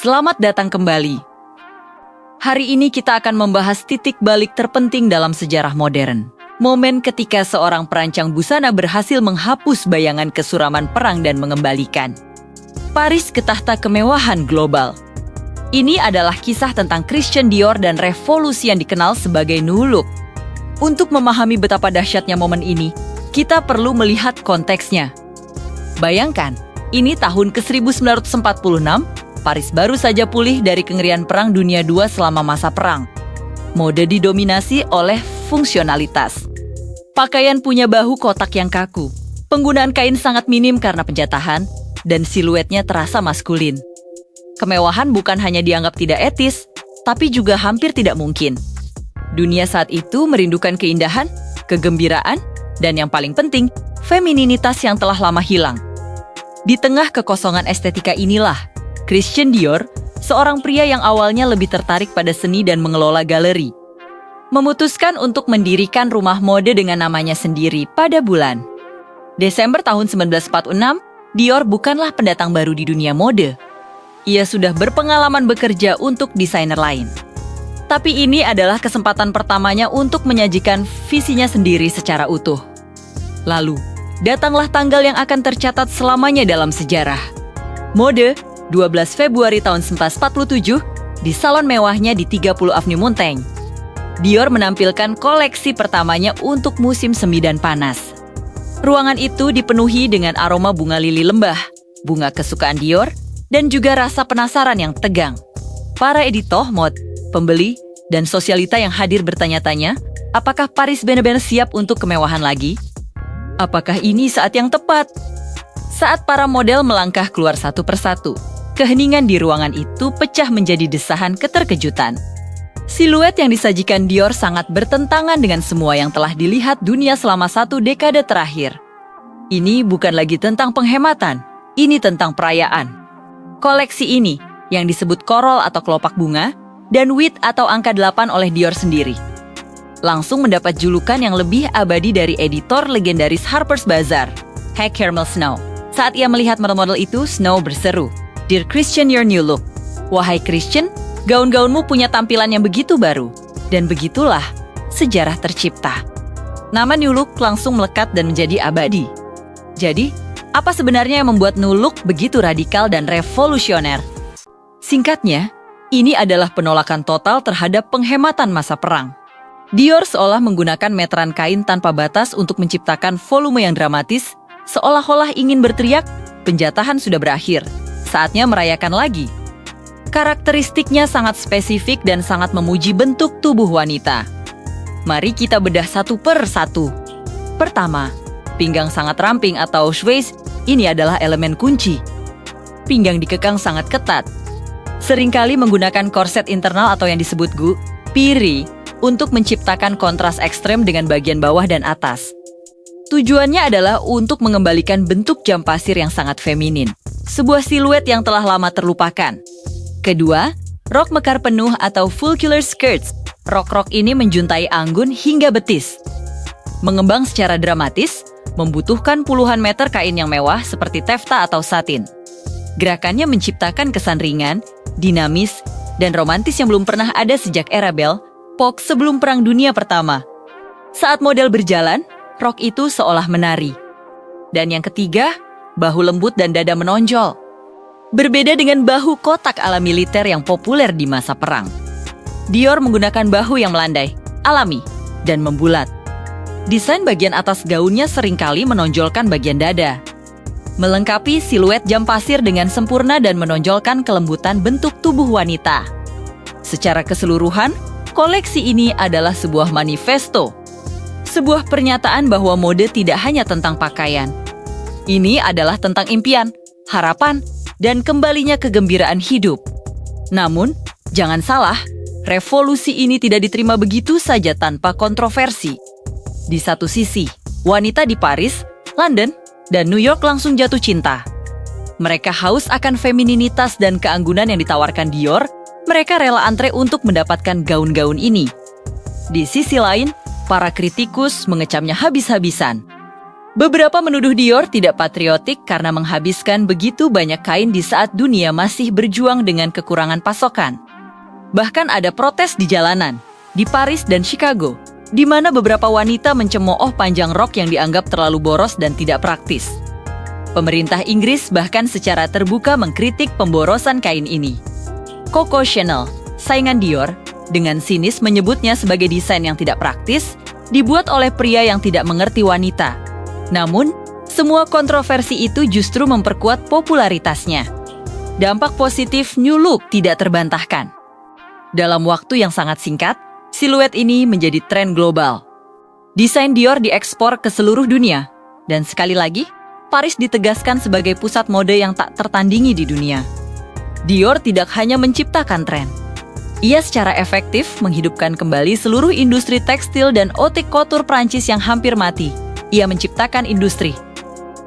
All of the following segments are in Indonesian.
Selamat datang kembali. Hari ini kita akan membahas titik balik terpenting dalam sejarah modern. Momen ketika seorang perancang busana berhasil menghapus bayangan kesuraman perang dan mengembalikan Paris ke tahta kemewahan global. Ini adalah kisah tentang Christian Dior dan revolusi yang dikenal sebagai New Look. Untuk memahami betapa dahsyatnya momen ini, kita perlu melihat konteksnya. Bayangkan, ini tahun ke-1946, Paris baru saja pulih dari kengerian Perang Dunia II selama masa perang. Mode didominasi oleh fungsionalitas. Pakaian punya bahu kotak yang kaku. Penggunaan kain sangat minim karena penjatahan, dan siluetnya terasa maskulin. Kemewahan bukan hanya dianggap tidak etis, tapi juga hampir tidak mungkin. Dunia saat itu merindukan keindahan, kegembiraan, dan yang paling penting, femininitas yang telah lama hilang. Di tengah kekosongan estetika inilah, Christian Dior, seorang pria yang awalnya lebih tertarik pada seni dan mengelola galeri, memutuskan untuk mendirikan rumah mode dengan namanya sendiri pada bulan Desember tahun 1946. Dior bukanlah pendatang baru di dunia mode. Ia sudah berpengalaman bekerja untuk desainer lain. Tapi ini adalah kesempatan pertamanya untuk menyajikan visinya sendiri secara utuh. Lalu, datanglah tanggal yang akan tercatat selamanya dalam sejarah. Mode, 12 Februari tahun 1947, di salon mewahnya di 30 Avenue Montaigne. Dior menampilkan koleksi pertamanya untuk musim semi dan panas. Ruangan itu dipenuhi dengan aroma bunga lili lembah, bunga kesukaan Dior, dan juga rasa penasaran yang tegang. Para editor mode, pembeli, dan sosialita yang hadir bertanya-tanya, apakah Paris benar-benar siap untuk kemewahan lagi? Apakah ini saat yang tepat? Saat para model melangkah keluar satu persatu, keheningan di ruangan itu pecah menjadi desahan keterkejutan. Siluet yang disajikan Dior sangat bertentangan dengan semua yang telah dilihat dunia selama satu dekade terakhir. Ini bukan lagi tentang penghematan, ini tentang perayaan. Koleksi ini, yang disebut Coral atau kelopak bunga, dan Wit atau angka 8 oleh Dior sendiri, langsung mendapat julukan yang lebih abadi dari editor legendaris Harper's Bazaar, Hugh Caramel Snow. Saat ia melihat model-model itu, Snow berseru, "Dear Christian, your new look." Wahai Christian, gaun-gaunmu punya tampilan yang begitu baru. Dan begitulah sejarah tercipta. Nama New Look langsung melekat dan menjadi abadi. Jadi, apa sebenarnya yang membuat New Look begitu radikal dan revolusioner? Singkatnya, ini adalah penolakan total terhadap penghematan masa perang. Dior seolah menggunakan meteran kain tanpa batas untuk menciptakan volume yang dramatis, seolah-olah ingin berteriak, penjatahan sudah berakhir, saatnya merayakan lagi. Karakteristiknya sangat spesifik dan sangat memuji bentuk tubuh wanita. Mari kita bedah satu per satu. Pertama, pinggang sangat ramping atau waist, ini adalah elemen kunci. Pinggang dikekang sangat ketat. Seringkali menggunakan korset internal atau yang disebut piri, untuk menciptakan kontras ekstrem dengan bagian bawah dan atas. Tujuannya adalah untuk mengembalikan bentuk jam pasir yang sangat feminin, sebuah siluet yang telah lama terlupakan. Kedua, rok mekar penuh atau full-collar skirts. Rok-rok ini menjuntai anggun hingga betis. Mengembang secara dramatis, membutuhkan puluhan meter kain yang mewah seperti tefta atau satin. Gerakannya menciptakan kesan ringan, dinamis, dan romantis yang belum pernah ada sejak era Belle Époque sebelum Perang Dunia Pertama. Saat model berjalan, rok itu seolah menari. Dan yang ketiga, bahu lembut dan dada menonjol. Berbeda dengan bahu kotak ala militer yang populer di masa perang. Dior menggunakan bahu yang melandai, alami, dan membulat. Desain bagian atas gaunnya seringkali menonjolkan bagian dada, melengkapi siluet jam pasir dengan sempurna dan menonjolkan kelembutan bentuk tubuh wanita. Secara keseluruhan, koleksi ini adalah sebuah manifesto. Sebuah pernyataan bahwa mode tidak hanya tentang pakaian. Ini adalah tentang impian, harapan, dan kembalinya kegembiraan hidup. Namun, jangan salah, revolusi ini tidak diterima begitu saja tanpa kontroversi. Di satu sisi, wanita di Paris, London, dan New York langsung jatuh cinta. Mereka haus akan femininitas dan keanggunan yang ditawarkan Dior. Mereka rela antre untuk mendapatkan gaun-gaun ini. Di sisi lain, para kritikus mengecamnya habis-habisan. Beberapa menuduh Dior tidak patriotik karena menghabiskan begitu banyak kain di saat dunia masih berjuang dengan kekurangan pasokan. Bahkan ada protes di jalanan, di Paris dan Chicago, di mana beberapa wanita mencemooh panjang rok yang dianggap terlalu boros dan tidak praktis. Pemerintah Inggris bahkan secara terbuka mengkritik pemborosan kain ini. Coco Chanel, saingan Dior, dengan sinis menyebutnya sebagai desain yang tidak praktis, dibuat oleh pria yang tidak mengerti wanita. Namun, semua kontroversi itu justru memperkuat popularitasnya. Dampak positif New Look tidak terbantahkan. Dalam waktu yang sangat singkat, siluet ini menjadi tren global. Desain Dior diekspor ke seluruh dunia, dan sekali lagi, Paris ditegaskan sebagai pusat mode yang tak tertandingi di dunia. Dior tidak hanya menciptakan tren. Ia secara efektif menghidupkan kembali seluruh industri tekstil dan haute couture Prancis yang hampir mati. Ia menciptakan industri.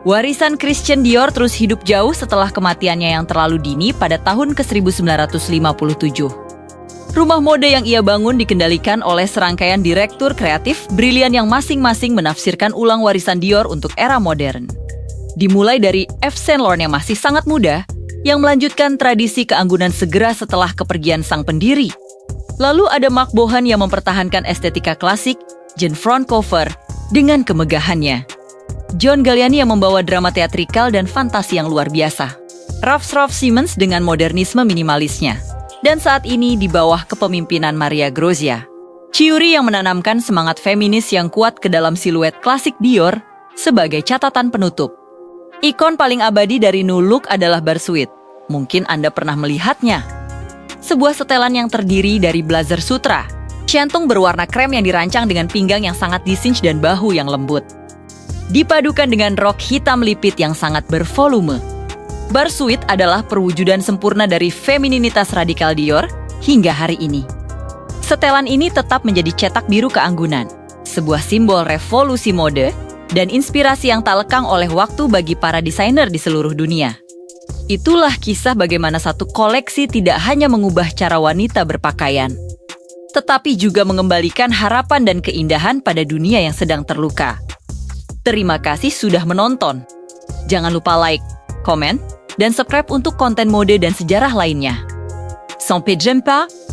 Warisan Christian Dior terus hidup jauh setelah kematiannya yang terlalu dini pada tahun ke-1957. Rumah mode yang ia bangun dikendalikan oleh serangkaian direktur kreatif brilian yang masing-masing menafsirkan ulang warisan Dior untuk era modern. Dimulai dari Yves Saint Laurent yang masih sangat muda, yang melanjutkan tradisi keanggunan segera setelah kepergian sang pendiri. Lalu ada Marc Bohan yang mempertahankan estetika klasik, Jean Francoeur dengan kemegahannya. John Galliani yang membawa drama teatrikal dan fantasi yang luar biasa. Ralph Simmons dengan modernisme minimalisnya. Dan saat ini di bawah kepemimpinan Maria Grazia. Chiuri yang menanamkan semangat feminis yang kuat ke dalam siluet klasik Dior sebagai catatan penutup. Ikon paling abadi dari New Look adalah Bersuit. Mungkin Anda pernah melihatnya. Sebuah setelan yang terdiri dari blazer sutra, jantung berwarna krem yang dirancang dengan pinggang yang sangat disinch dan bahu yang lembut. Dipadukan dengan rok hitam lipit yang sangat bervolume. Bersuit adalah perwujudan sempurna dari femininitas radikal Dior hingga hari ini. Setelan ini tetap menjadi cetak biru keanggunan, sebuah simbol revolusi mode dan inspirasi yang tak lekang oleh waktu bagi para desainer di seluruh dunia. Itulah kisah bagaimana satu koleksi tidak hanya mengubah cara wanita berpakaian, tetapi juga mengembalikan harapan dan keindahan pada dunia yang sedang terluka. Terima kasih sudah menonton. Jangan lupa like, komen, dan subscribe untuk konten mode dan sejarah lainnya. Sampai jumpa!